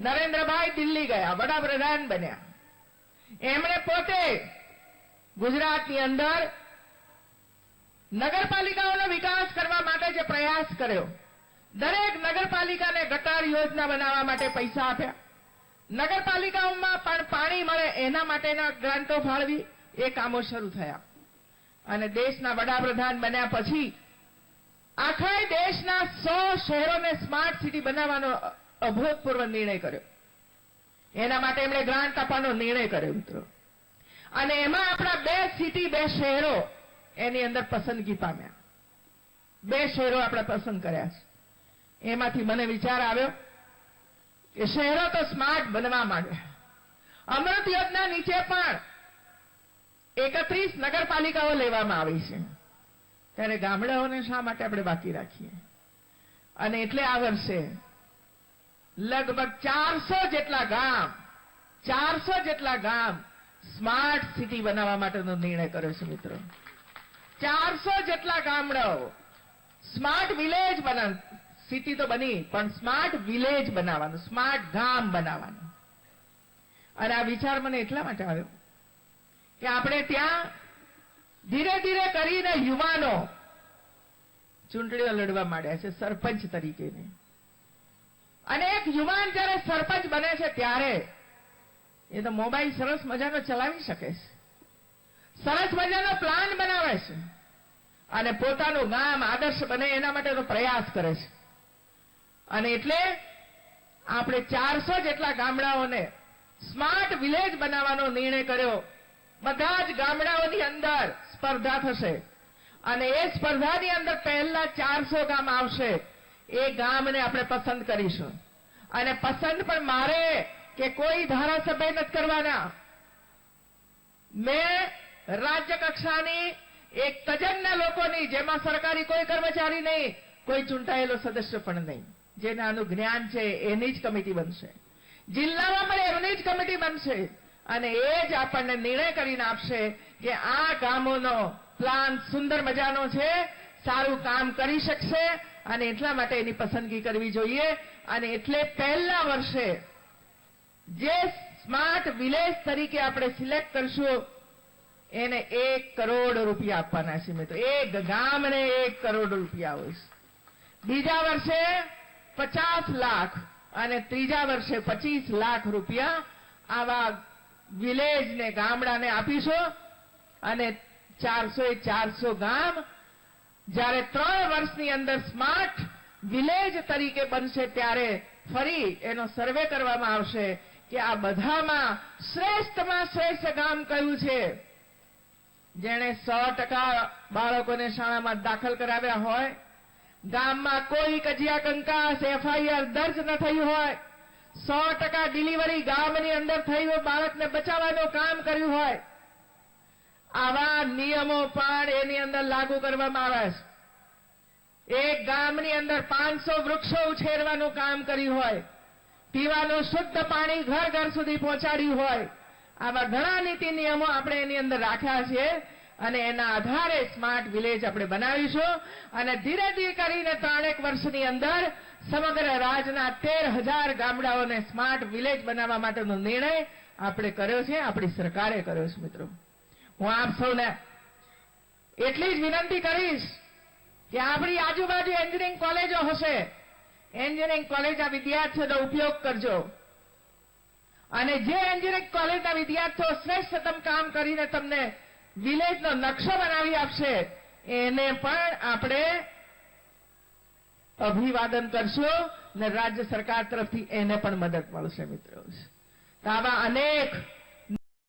નરેન્દ્રભાઈ દિલ્હી ગયા, વડાપ્રધાન બન્યા. એમણે પોતે ગુજરાતની અંદર નગરપાલિકાઓનો વિકાસ કરવા માટે જે પ્રયાસ કર્યો, દરેક નગરપાલિકાને ગટર યોજના બનાવવા માટે પૈસા આપ્યા, નગરપાલિકાઓમાં પણ પાણી મળે એના માટેના ગ્રાન્ટો ફાળવી, એ કામો શરૂ થયા. અને દેશના વડાપ્રધાન બન્યા પછી આખા દેશના 100 શહેરોને સ્માર્ટ સિટી બનાવવાનો અભૂતપૂર્વ નિર્ણય કર્યો. એના માટે એમણે ગ્રાન્ટ આપવાનો નિર્ણય કર્યો મિત્રો. અને એમાં આપણા 2 સિટી 2 શહેરો એની અંદર પસંદગી પામ્યા. 2 શહેરો આપણે પસંદ કર્યા છે. એમાંથી મને વિચાર આવ્યો કે શહેરો તો સ્માર્ટ બનવા માંડે. અમૃત યોજના નીચે પણ 31 નગરપાલિકાઓ લેવામાં આવી છે, ત્યારે ગામડાઓને શા માટે આપણે બાકી રાખીએ? અને એટલે આ વર્ષે લગભગ 400 જેટલા ગામ સ્માર્ટ સિટી બનાવવા માટેનો નિર્ણય કર્યો છે મિત્રો. 400 જેટલા ગામડાઓ સ્માર્ટ વિલેજ બનાવ, સિટી તો બની પણ સ્માર્ટ વિલેજ બનાવવાનું, સ્માર્ટ ગામ બનાવવાનું. અને આ વિચાર મને એટલા માટે આવ્યો કે આપણે ત્યાં ધીરે ધીરે કરીને યુવાનો ચૂંટણીઓ લડવા માંડ્યા છે સરપંચ તરીકેની. અને એક યુવાન જ્યારે સરપંચ બને છે ત્યારે એ તો મોબાઈલ સરસ મજાનો ચલાવી શકે છે, સરસ મજાનો પ્લાન બનાવે છે અને પોતાનું ગામ આદર્શ બને એના માટેનો પ્રયાસ કરે છે. અને એટલે આપણે 400 જેટલા ગામડાઓને સ્માર્ટ વિલેજ બનાવવાનો નિર્ણય કર્યો. બધા જ ગામડાઓની અંદર સ્પર્ધા થશે અને એ સ્પર્ધાની અંદર પહેલા 400 ગામ આવશે. એ ગામને આપણે પસંદ કરીશું. અને પસંદ પણ મારે કે કોઈ ધારાસભ્ય નથી કરવાના. મેં રાજ્ય કક્ષાની એક તજજ્ઞ લોકોની, જેમાં સરકારી કોઈ કર્મચારી નહીં, કોઈ ચૂંટાયેલો સદસ્ય પણ નહીં, જેને આનું જ્ઞાન છે એની જ કમિટી બનશે. જિલ્લામાં પણ એમની જ કમિટી બનશે અને એ જ આપણને નિર્ણય કરીને આપશે કે આ ગામોનો પ્લાન સુંદર મજાનો છે, સારું કામ કરી શકશે અને એટલા માટે એની પસંદગી કરવી જોઈએ. અને એટલે પહેલા વર્ષે જે સ્માર્ટ વિલેજ તરીકે આપણે સિલેક્ટ કરશું એને 1 કરોડ રૂપિયા આપવાના છે મિત્રો. એક ગામને 1 કરોડ રૂપિયા આવશે. બીજા વર્ષે 50 લાખ અને ત્રીજા વર્ષે 25 લાખ રૂપિયા આવા વિલેજને, ગામડાને આપીશું. અને 400 ગામ જ્યારે 3 વર્ષની અંદર સ્માર્ટ વિલેજ તરીકે બનશે ત્યારે ફરી એનો સર્વે કરવામાં આવશે કે આ બધામાં શ્રેષ્ઠમાં શ્રેષ્ઠ ગામ કયું છે, જેણે 100% બાળકોને શાળામાં દાખલ કરાવ્યા હોય, ગામમાં કોઈ કજિયા કંકાસ FIR દર્જ ન થયું હોય, 100% ડિલિવરી ગામની અંદર થઈ હોય, બાળકને બચાવવાનું કામ કર્યું હોય. આવા નિયમો પણ એની અંદર લાગુ કરવામાં આવે છે. એક ગામની અંદર 500 વૃક્ષો ઉછેરવાનું કામ કર્યું હોય, પીવાનું શુદ્ધ પાણી ઘર ઘર સુધી પહોંચાડ્યું હોય. આવા ઘણા નીતિ નિયમો આપણે એની અંદર રાખ્યા છે અને એના આધારે સ્માર્ટ વિલેજ આપણે બનાવીશું. અને ધીરે ધીરે કરીને 3 વર્ષની અંદર સમગ્ર રાજ્યના 13,000 ગામડાઓને સ્માર્ટ વિલેજ બનાવવા માટેનો નિર્ણય આપણે કર્યો છે, આપણી સરકારે કર્યો છે મિત્રો. હું આપ સૌને એટલી જ વિનંતી કરીશ કે આપણી આજુબાજુ એન્જિનિયરિંગ કોલેજો હશે, એન્જિનિયરિંગ કોલેજના વિદ્યાર્થીઓનો ઉપયોગ કરજો. અને જે એન્જિનિયરિંગ કોલેજના વિદ્યાર્થીઓ શ્રેષ્ઠતમ કામ કરીને તમને વિલેજનો નકશો બનાવી આપશે, એને પણ આપણે અભિવાદન કરશું અને રાજ્ય સરકાર તરફથી એને પણ મદદ મળશે મિત્રો. તો આવા અનેક